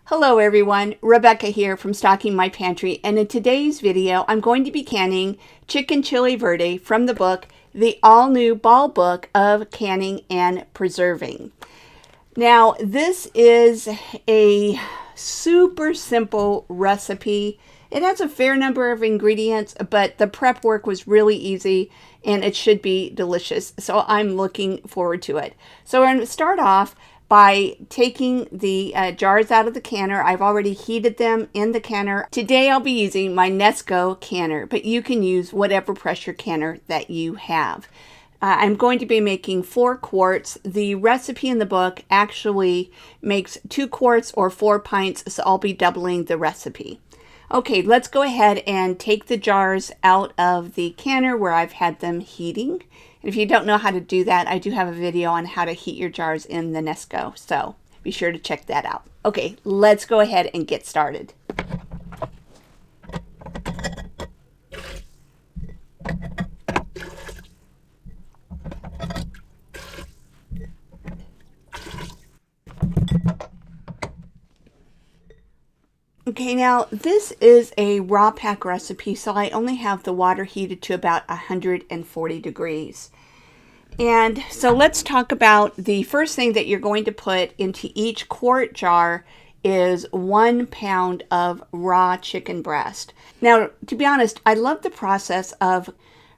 Hello everyone, Rebecca here from Stocking My Pantry, and in today's video I'm going to be canning Chicken Chili Verde from the book The All-New Ball Book of Canning and Preserving. Now this is a super simple recipe. It has a fair number of ingredients, but the prep work was really easy and it should be delicious, so I'm looking forward to it. So we're going to start off by taking the jars out of the canner. I've already heated them in the canner. Today I'll be using my Nesco canner, but you can use whatever pressure canner that you have. I'm going to be making 4 quarts. The recipe in the book actually makes 2 quarts or 4 pints, so I'll be doubling the recipe. Okay, let's go ahead and take the jars out of the canner where I've had them heating. If you don't know how to do that, I do have a video on how to heat your jars in the Nesco, so be sure to check that out. Okay, let's go ahead and get started. Okay, now this is a raw pack recipe, so I only have the water heated to about 140 degrees. And so let's talk about the first thing that you're going to put into each quart jar is 1 pound of raw chicken breast. Now, to be honest, I love the process of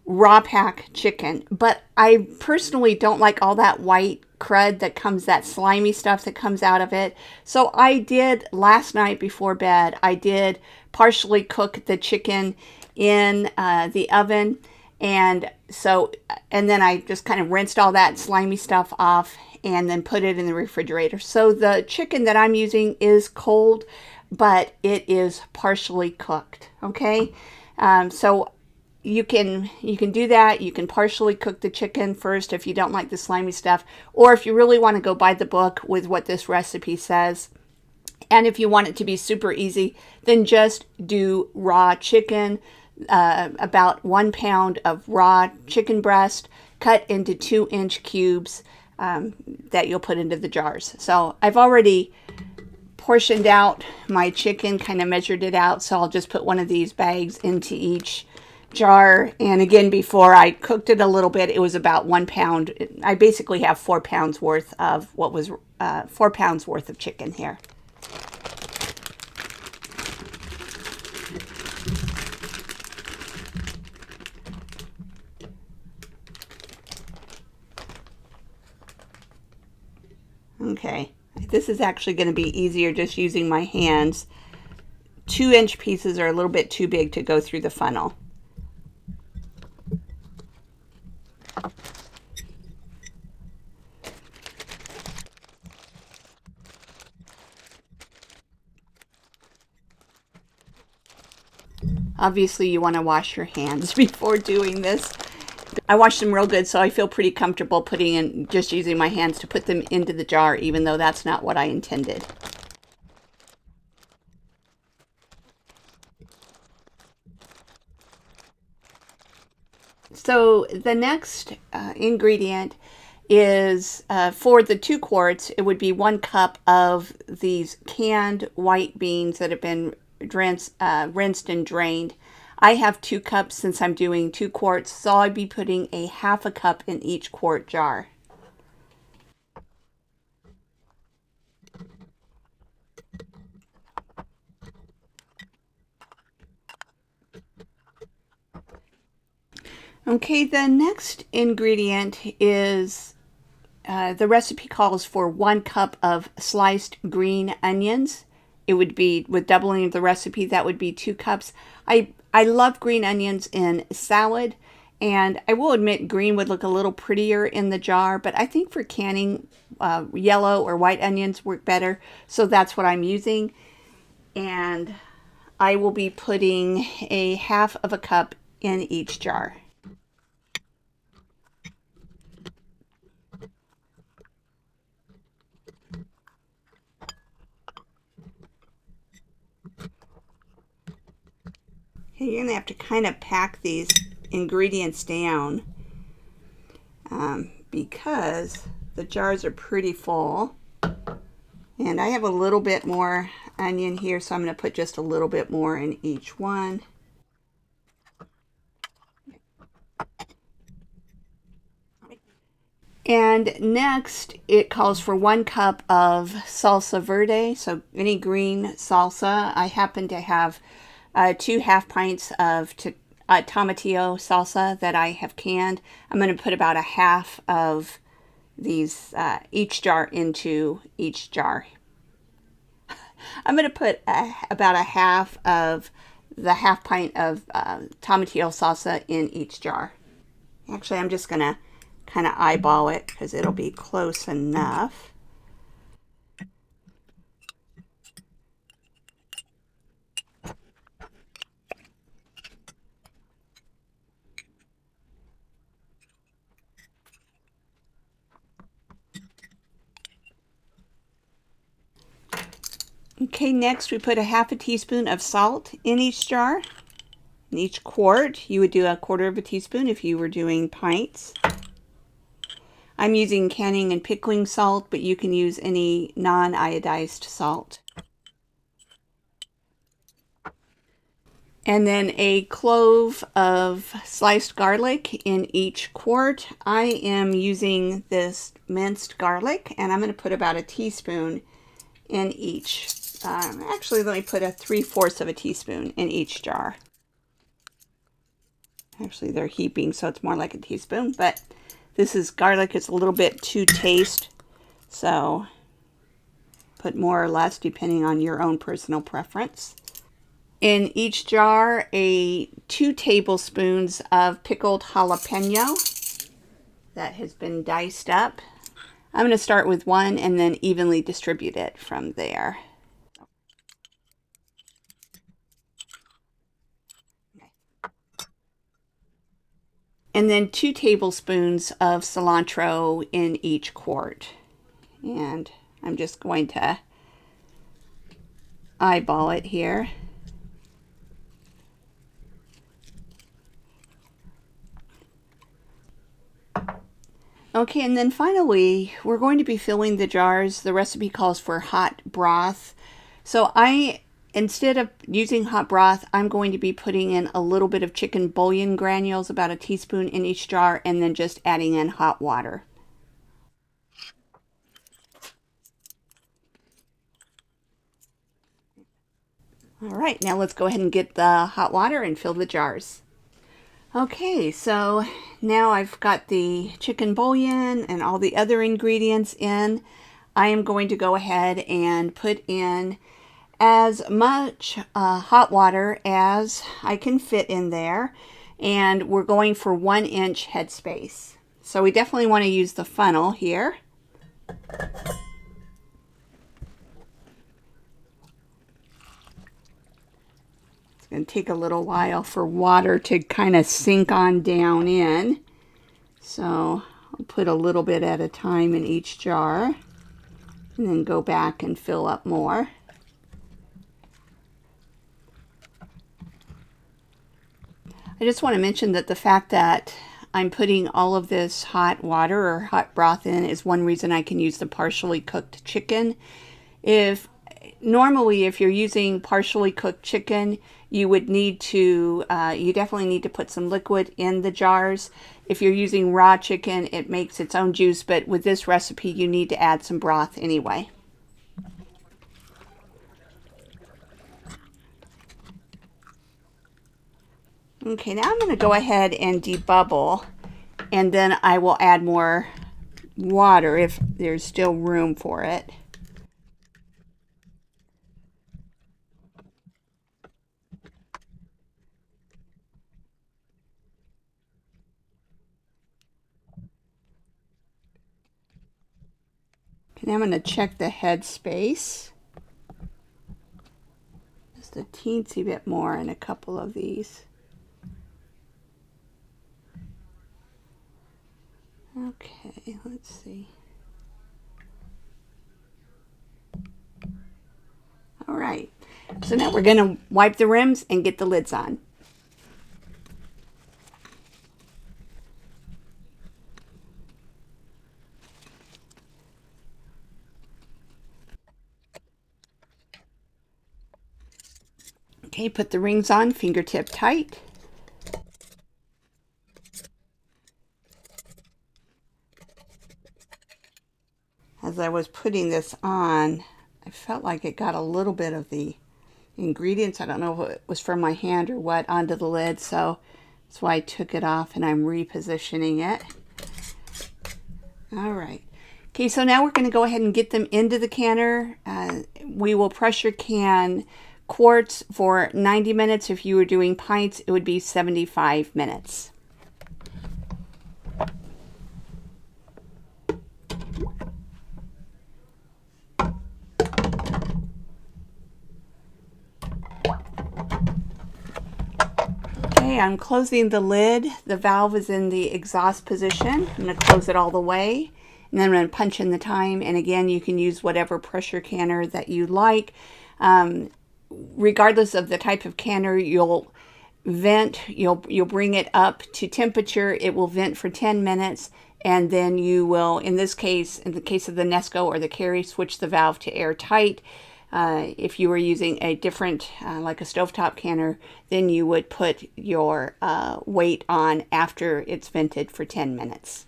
raw pack chicken, but I personally don't like all that white crud that comes, that slimy stuff that comes out of it. So I did last night before bed, I did partially cook the chicken in the oven. And then I just kind of rinsed all that slimy stuff off and then put it in the refrigerator. So the chicken that I'm using is cold, but it is partially cooked. Okay, so you can do that. You can partially cook the chicken first if you don't like the slimy stuff, or if you really want to go by the book with what this recipe says. And if you want it to be super easy, then just do raw chicken. About 1 pound of raw chicken breast cut into 2-inch cubes that you'll put into the jars. So I've already portioned out my chicken, kind of measured it out, so I'll just put one of these bags into each jar. And again, before I cooked it a little bit, it was about 1 pound. I basically have 4 pounds worth of what was 4 pounds worth of chicken here. Okay, this is actually going to be easier just using my hands. 2-inch pieces are a little bit too big to go through the funnel. Obviously, you want to wash your hands before doing this. I washed them real good, so I feel pretty comfortable just using my hands to put them into the jar, even though that's not what I intended. So the next ingredient is for the 2 quarts, it would be 1 cup of these canned white beans that have been rinsed and drained. I have 2 cups since I'm doing 2 quarts, so I'd be putting a half a cup in each quart jar. Okay, the next ingredient is, the recipe calls for 1 cup of sliced green onions. It would be, with doubling the recipe, that would be 2 cups. I love green onions in salad, and I will admit green would look a little prettier in the jar, but I think for canning, yellow or white onions work better, so that's what I'm using. And I will be putting a half of a cup in each jar. You're going to have to kind of pack these ingredients down because the jars are pretty full. And I have a little bit more onion here, so I'm going to put just a little bit more in each one. And next, it calls for 1 cup of salsa verde, so any green salsa. I happen to have 2 half pints of tomatillo salsa that I have canned. I'm going to put about a half of these, each jar into each jar. I'm going to put about a half of the half pint of tomatillo salsa in each jar. Actually, I'm just going to kind of eyeball it because it'll be close enough. Okay, next we put a half a teaspoon of salt in each jar. In each quart, you would do a quarter of a teaspoon if you were doing pints. I'm using canning and pickling salt, but you can use any non-iodized salt. And then a clove of sliced garlic in each quart. I am using this minced garlic, and I'm going to put about a teaspoon in each. Actually, let me put a 3/4 of a teaspoon in each jar. Actually, they're heaping, so it's more like a teaspoon, but this is garlic. It's a little bit to taste, so put more or less depending on your own personal preference. In each jar, 2 tablespoons of pickled jalapeno that has been diced up. I'm going to start with 1 and then evenly distribute it from there. And then 2 tablespoons of cilantro in each quart. And I'm just going to eyeball it here. Okay, and then finally, we're going to be filling the jars. The recipe calls for hot broth. So instead of using hot broth, I'm going to be putting in a little bit of chicken bouillon granules, about a teaspoon in each jar, and then just adding in hot water. All right, now let's go ahead and get the hot water and fill the jars. Okay, so now I've got the chicken bouillon and all the other ingredients in. I am going to go ahead and put in as much hot water as I can fit in there. And we're going for 1-inch headspace. So we definitely want to use the funnel here. It's going to take a little while for water to kind of sink on down in. So I'll put a little bit at a time in each jar and then go back and fill up more. I just want to mention that the fact that I'm putting all of this hot water or hot broth in is one reason I can use the partially cooked chicken. Normally, if you're using partially cooked chicken, you would need to, you definitely need to put some liquid in the jars. If you're using raw chicken, it makes its own juice, but with this recipe, you need to add some broth anyway. Okay, now I'm going to go ahead and debubble, and then I will add more water if there's still room for it. Okay, now I'm going to check the head space. Just a teensy bit more in a couple of these. Okay, let's see. All right, so now we're going to wipe the rims and get the lids on. Okay, put the rings on, fingertip tight. As I was putting this on, I felt like it got a little bit of the ingredients, I don't know if it was from my hand or what, onto the lid, so that's why I took it off and I'm repositioning it. All right. Okay, so now we're going to go ahead and get them into the canner. We will pressure can quarts for 90 minutes. If you were doing pints, it would be 75 minutes. Okay, I'm closing the lid. The valve is in the exhaust position. I'm going to close it all the way. And then I'm going to punch in the time. And again, you can use whatever pressure canner that you like. Regardless of the type of canner, you'll vent, you'll bring it up to temperature. It will vent for 10 minutes. And then you will, in this case, in the case of the Nesco or the Carry, switch the valve to airtight. If you were using a different, like a stovetop canner, then you would put your weight on after it's vented for 10 minutes.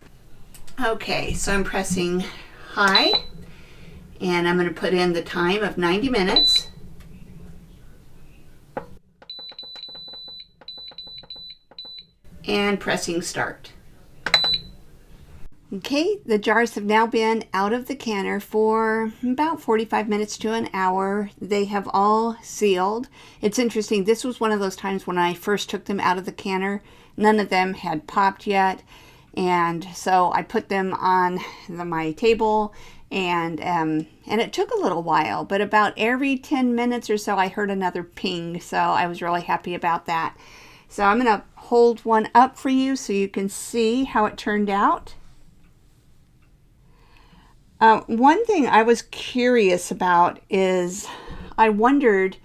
Okay, so I'm pressing high, and I'm going to put in the time of 90 minutes. And pressing start. Okay, the jars have now been out of the canner for about 45 minutes to an hour. They have all sealed. It's interesting, this was one of those times when I first took them out of the canner. None of them had popped yet. And so I put them on my table, and it took a little while, but about every 10 minutes or so I heard another ping. So I was really happy about that. So I'm going to hold one up for you so you can see how it turned out. One thing I was curious about is I wondered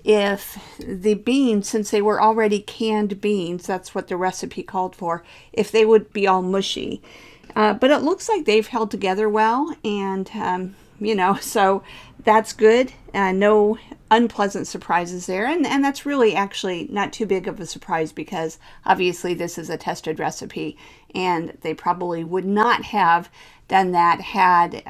if the beans, since they were already canned beans, that's what the recipe called for, if they would be all mushy. But it looks like they've held together well, and you know, so that's good. No unpleasant surprises there, and that's really actually not too big of a surprise because obviously this is a tested recipe, and they probably would not have done that had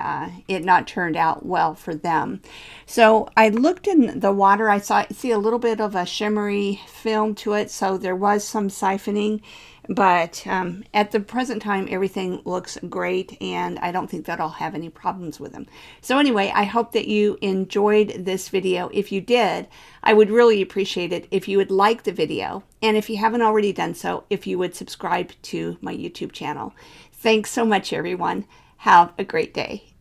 it not turned out well for them. So I looked in the water. I see a little bit of a shimmery film to it, so there was some siphoning, but at the present time everything looks great, and I don't think that I'll have any problems with them. So anyway, I hope that you enjoyed this video. If you did, I would really appreciate it if you would like the video, and if you haven't already done so, if you would subscribe to my YouTube channel. Thanks so much, everyone. Have a great day.